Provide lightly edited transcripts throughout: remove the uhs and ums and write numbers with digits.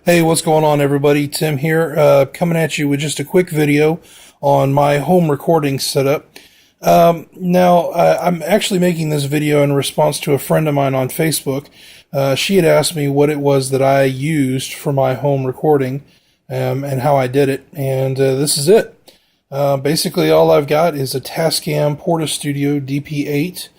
Hey, what's going on, everybody? Tim here, coming at you with just a quick video on my home recording setup. I'm actually making this video in response to a friend of mine on Facebook. She had asked me what it was that I used for my home recording, and how I did it, and this is it. Basically, all I've got is a Tascam Portastudio DP8,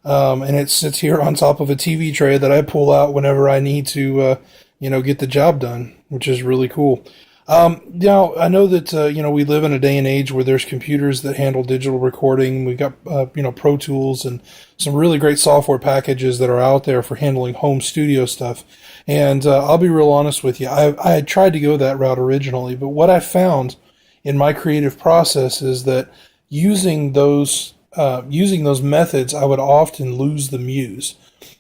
and it sits here on top of a TV tray that I pull out whenever I need to get the job done, which is really cool. Now, I know that, we live in a day and age where there's computers that handle digital recording. We've got, Pro Tools and some really great software packages that are out there for handling home studio stuff. And I'll be real honest with you. I had tried to go that route originally, but what I found in my creative process is that using those methods, I would often lose the muse.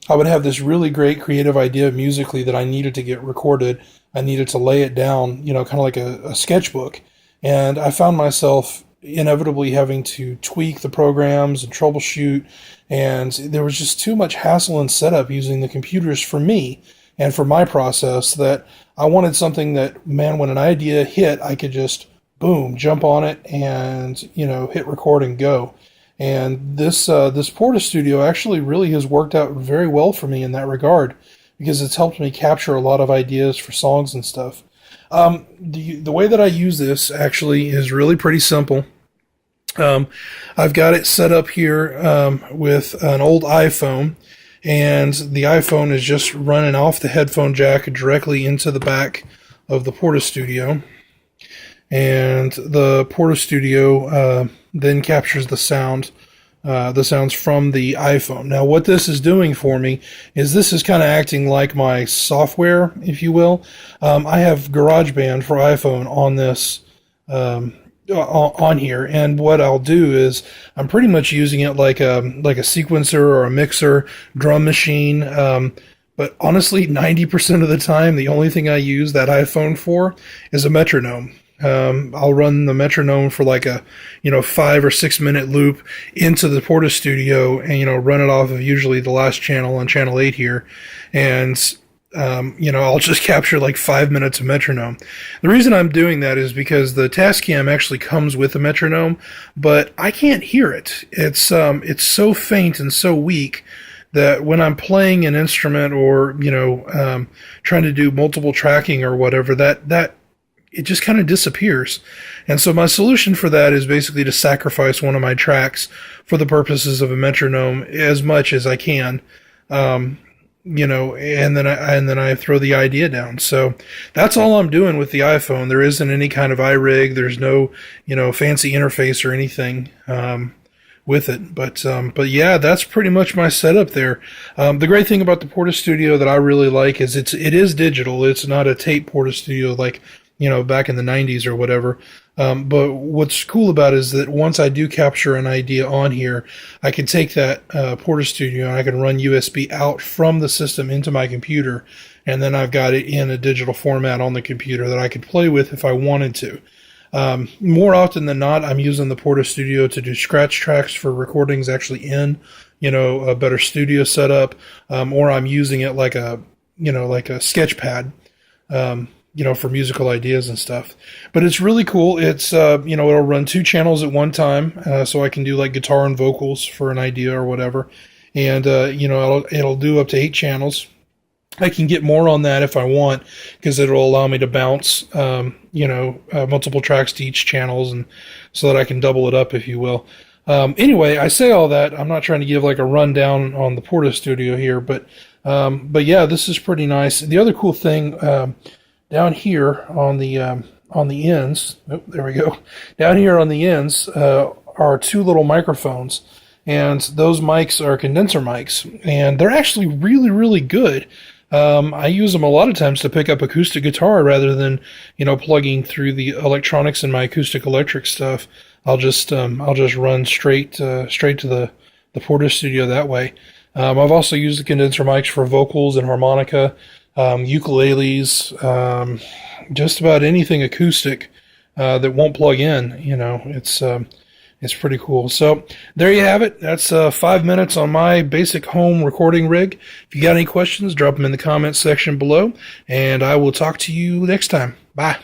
I would have this really great creative idea musically that I needed to get recorded. I needed to lay it down, kind of like a sketchbook. And I found myself inevitably having to tweak the programs and troubleshoot. And there was just too much hassle and setup using the computers for me and for my process that I wanted something that, man, when an idea hit, I could just, boom, jump on it and, hit record and go. And this Portastudio actually really has worked out very well for me in that regard because it's helped me capture a lot of ideas for songs and stuff. The way that I use this actually is really pretty simple. I've got it set up here with an old iPhone, and the iPhone is just running off the headphone jack directly into the back of the Portastudio. And the Portastudio then captures the sounds from the iPhone. Now, what this is doing for me is this is kind of acting like my software, if you will. I have GarageBand for iPhone on this on here, and what I'll do is I'm pretty much using it like a sequencer or a mixer, drum machine. But honestly, 90% of the time, the only thing I use that iPhone for is a metronome. I'll run the metronome for like a 5 or 6 minute loop into the Portastudio and run it off of usually the last channel on channel 8 here, and I'll just capture like 5 minutes of metronome. The reason I'm doing that is because the Tascam actually comes with a metronome, but I can't hear it. It's so faint and so weak that when I'm playing an instrument or trying to do multiple tracking or whatever, that it just kind of disappears. And so my solution for that is basically to sacrifice one of my tracks for the purposes of a metronome as much as I can, and then I throw the idea down. So that's all I'm doing with the iPhone. There isn't any kind of iRig. There's no, fancy interface or anything with it. But yeah, that's pretty much my setup there. The great thing about the Portastudio that I really like is it is digital. It's not a tape Portastudio like back in the 90s or whatever. But what's cool about it is that once I do capture an idea on here, I can take that Portastudio and I can run USB out from the system into my computer, and then I've got it in a digital format on the computer that I could play with if I wanted to. More often than not, I'm using the Portastudio to do scratch tracks for recordings actually in, a better studio setup, or I'm using it like a sketch pad, for musical ideas and stuff. But it's really cool. It's, it'll run 2 channels at one time, so I can do like guitar and vocals for an idea or whatever. And, it'll do up to 8 channels. I can get more on that if I want, because it'll allow me to bounce, multiple tracks to each channels, and so that I can double it up, if you will. Anyway, I say all that. I'm not trying to give like a rundown on the Portastudio here, but yeah, this is pretty nice. The other cool thing, down here on the ends, there we go. Down here on the ends are 2 little microphones, and those mics are condenser mics, and they're actually really, really good. I use them a lot of times to pick up acoustic guitar rather than plugging through the electronics in my acoustic electric stuff. I'll just run straight to the Portastudio that way. I've also used the condenser mics for vocals and harmonica. Ukuleles, just about anything acoustic that won't plug in. It's pretty cool. So there you have it. That's 5 minutes on my basic home recording rig. If you got any questions, drop them in the comments section below, and I will talk to you next time. Bye.